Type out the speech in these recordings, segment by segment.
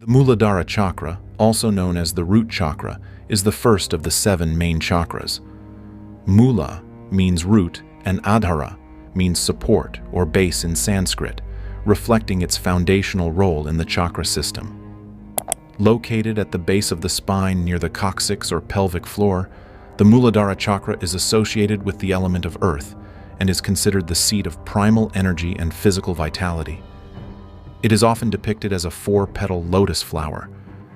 The Muladhara Chakra, also known as the root chakra, is the first of the 7 main chakras. Mula means root and adhara means support or base in Sanskrit, reflecting its foundational role in the chakra system. Located at the base of the spine near the coccyx or pelvic floor, the Muladhara Chakra is associated with the element of earth and is considered the seat of primal energy and physical vitality. It is often depicted as a 4-petal lotus flower,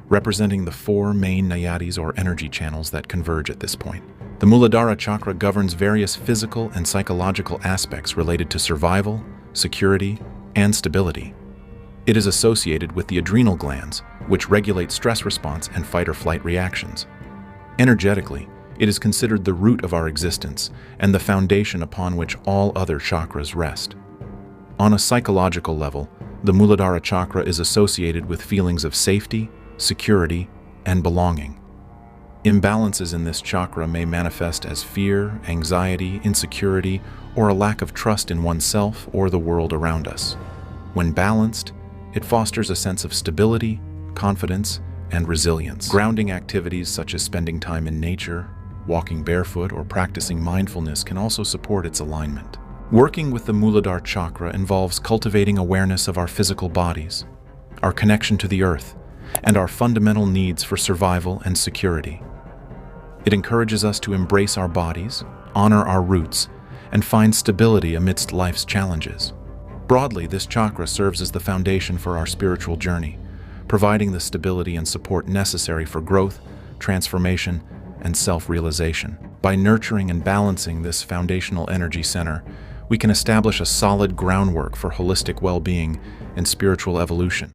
representing the 4 main nayadis or energy channels that converge at this point. The Muladhara Chakra governs various physical and psychological aspects related to survival, security, and stability. It is associated with the adrenal glands, which regulate stress response and fight-or-flight reactions. Energetically, it is considered the root of our existence and the foundation upon which all other chakras rest. On a psychological level, the Muladhara Chakra is associated with feelings of safety, security, and belonging. Imbalances in this chakra may manifest as fear, anxiety, insecurity, or a lack of trust in oneself or the world around us. When balanced, it fosters a sense of stability, confidence, and resilience. Grounding activities such as spending time in nature, walking barefoot, or practicing mindfulness can also support its alignment. Working with the Muladhara Chakra involves cultivating awareness of our physical bodies, our connection to the earth, and our fundamental needs for survival and security. It encourages us to embrace our bodies, honor our roots, and find stability amidst life's challenges. Broadly, this chakra serves as the foundation for our spiritual journey, providing the stability and support necessary for growth, transformation, and self-realization. By nurturing and balancing this foundational energy center, we can establish a solid groundwork for holistic well-being and spiritual evolution.